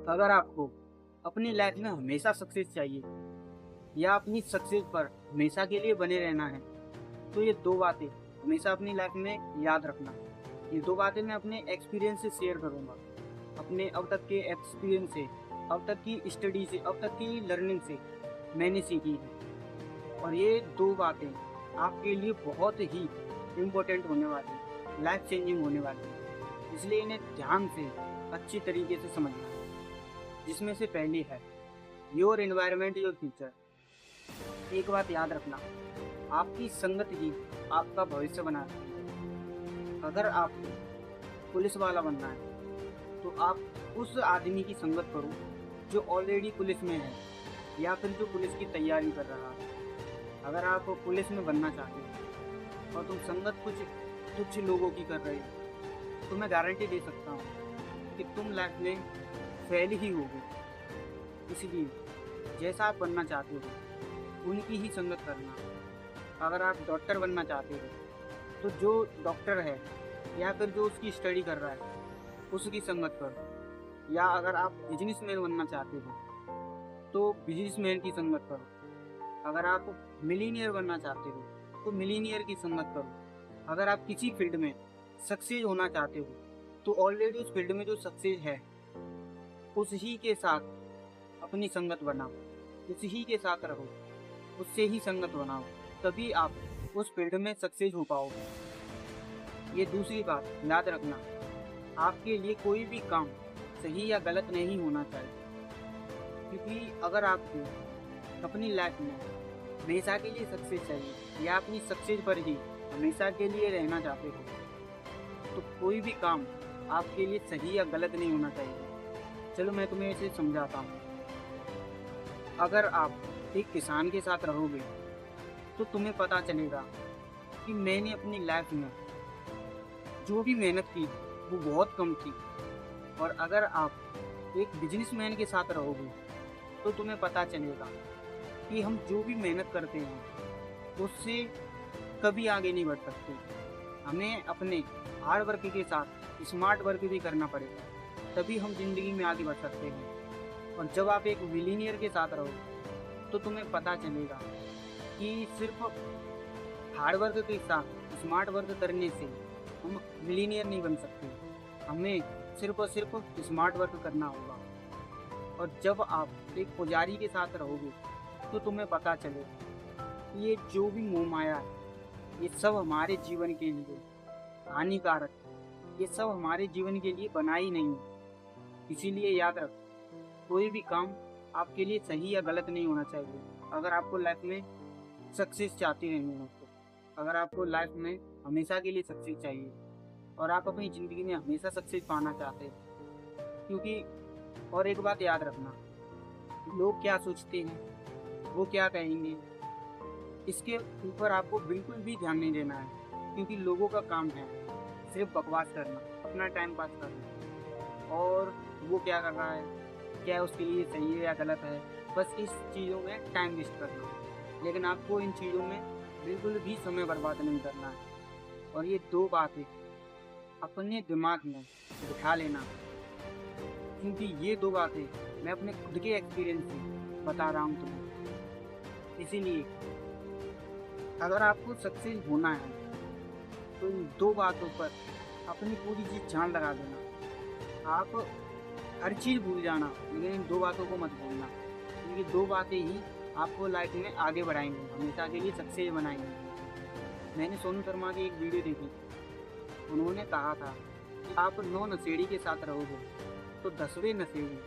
अगर आपको अपनी लाइफ में हमेशा सक्सेस चाहिए या अपनी सक्सेस पर हमेशा के लिए बने रहना है, तो ये दो बातें हमेशा अपनी लाइफ में याद रखना। ये दो बातें मैं अपने एक्सपीरियंस से शेयर करूँगा, अपने अब तक के एक्सपीरियंस से, अब तक की स्टडी से, अब तक की लर्निंग से मैंने सीखी है। और ये दो बातें आपके लिए बहुत ही इम्पोर्टेंट होने वाली, लाइफ चेंजिंग होने वाली है, इसलिए इन्हें ध्यान से अच्छी तरीके से समझना है। जिसमें से पहली है योर एनवायरनमेंट योर फ्यूचर। एक बात याद रखना, आपकी संगत ही आपका भविष्य बनाती है। अगर आपको पुलिस वाला बनना है तो आप उस आदमी की संगत करो जो ऑलरेडी पुलिस में है या फिर जो पुलिस की तैयारी कर रहा है। अगर आप पुलिस में बनना चाहते हो और तुम संगत कुछ तुच्छ लोगों की कर रहे हो, तो मैं गारंटी दे सकता हूँ कि तुम लाइफ में फेल ही होगे। इसलिए जैसा आप बनना चाहते हो उनकी ही संगत करना। अगर आप डॉक्टर बनना चाहते हो तो जो डॉक्टर है या फिर जो उसकी स्टडी कर रहा है उसकी संगत करो। या अगर आप बिजनेसमैन बनना चाहते हो तो बिजनेसमैन की संगत करो। अगर आप मिलीनियर बनना चाहते हो तो मिलीनियर की संगत करो। अगर आप किसी फील्ड में सक्सेस होना चाहते हो तो ऑलरेडी उस फील्ड में जो सक्सेस है उसी के साथ अपनी संगत बनाओ, उसी के साथ रहो, उससे ही संगत बनाओ, तभी आप उस फील्ड में सक्सेस हो पाओगे। ये दूसरी बात याद रखना, आपके लिए कोई भी काम सही या गलत नहीं होना चाहिए। क्योंकि अगर आपको अपनी लाइफ में हमेशा के लिए सक्सेस चाहिए या अपनी सक्सेस पर ही हमेशा के लिए रहना चाहते हो तो कोई भी काम आपके लिए सही या गलत नहीं होना चाहिए। चलो मैं तुम्हें इसे समझाता हूँ। अगर आप एक किसान के साथ रहोगे तो तुम्हें पता चलेगा कि मैंने अपनी लाइफ में जो भी मेहनत की वो बहुत कम थी। और अगर आप एक बिजनेसमैन के साथ रहोगे तो तुम्हें पता चलेगा कि हम जो भी मेहनत करते हैं उससे कभी आगे नहीं बढ़ सकते। हमें अपने हार्ड वर्क के साथ स्मार्ट वर्क भी करना पड़ेगा, तभी हम जिंदगी में आगे बढ़ सकते हैं। और जब आप एक मिलीनियर के साथ रहो तो तुम्हें पता चलेगा कि सिर्फ हार्ड वर्क के साथ स्मार्ट वर्क करने से हम मिलीनियर नहीं बन सकते। हमें सिर्फ और सिर्फ स्मार्ट वर्क करना होगा। और जब आप एक पुजारी के साथ रहोगे तो तुम्हें पता चलेगा कि ये जो भी मोह माया है ये सब हमारे जीवन के लिए हानिकारक है, ये सब हमारे जीवन के लिए बना ही नहीं है। इसीलिए याद रखो, कोई भी काम आपके लिए सही या गलत नहीं होना चाहिए। अगर आपको लाइफ में सक्सेस चाहते रहनी हो तो, अगर आपको लाइफ में हमेशा के लिए सक्सेस चाहिए और आप अपनी ज़िंदगी में हमेशा सक्सेस पाना चाहते हैं, क्योंकि और एक बात याद रखना, लोग क्या सोचते हैं, वो क्या कहेंगे, इसके ऊपर आपको बिल्कुल भी ध्यान नहीं देना है। क्योंकि लोगों का काम है सिर्फ बकवास करना, अपना टाइम पास करना, और वो क्या कर रहा है, क्या उसके लिए सही है या गलत है, बस इस चीज़ों में टाइम वेस्ट करना। लेकिन आपको इन चीज़ों में बिल्कुल भी समय बर्बाद नहीं करना है। और ये दो बातें अपने दिमाग में बिठा लेना, क्योंकि ये दो बातें मैं अपने खुद के एक्सपीरियंस से बता रहा हूँ तुम्हें। इसीलिए अगर आपको सक्सेस होना है तो इन दो बातों पर अपनी पूरी चीज़ जान लगा देना। आप हर चीज़ भूल जाना लेकिन इन दो बातों को मत भूलना, क्योंकि दो बातें ही आपको लाइफ में आगे बढ़ाएंगी, हमेशा के लिए सक्सेस बनाएंगी। मैंने सोनू शर्मा की एक वीडियो देखी, उन्होंने कहा था कि आप 9 नशेड़ी के साथ रहोगे तो 10वें नशेड़ी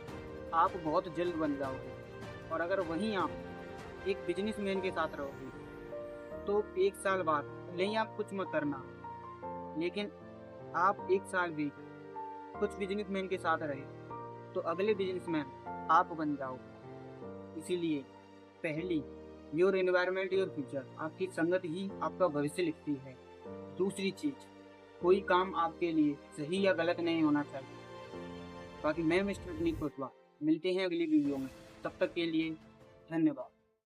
आप बहुत जल्द बन जाओगे। और अगर वहीं आप एक बिजनेसमैन के साथ रहोगे तो 1 साल बाद भले ही आप कुछ मत करना, लेकिन आप 1 साल भी कुछ बिजनेसमैन के साथ रहे तो अगले बिजनेसमैन आप बन जाओगे। इसीलिए पहली, योर एनवायरनमेंट योर फ्यूचर, आपकी संगत ही आपका भविष्य लिखती है। दूसरी चीज़, कोई काम आपके लिए सही या गलत नहीं होना चाहिए। बाकी मैं मिस्टर नीक कोतवा, मिलते हैं अगली वीडियो में, तब तक के लिए धन्यवाद।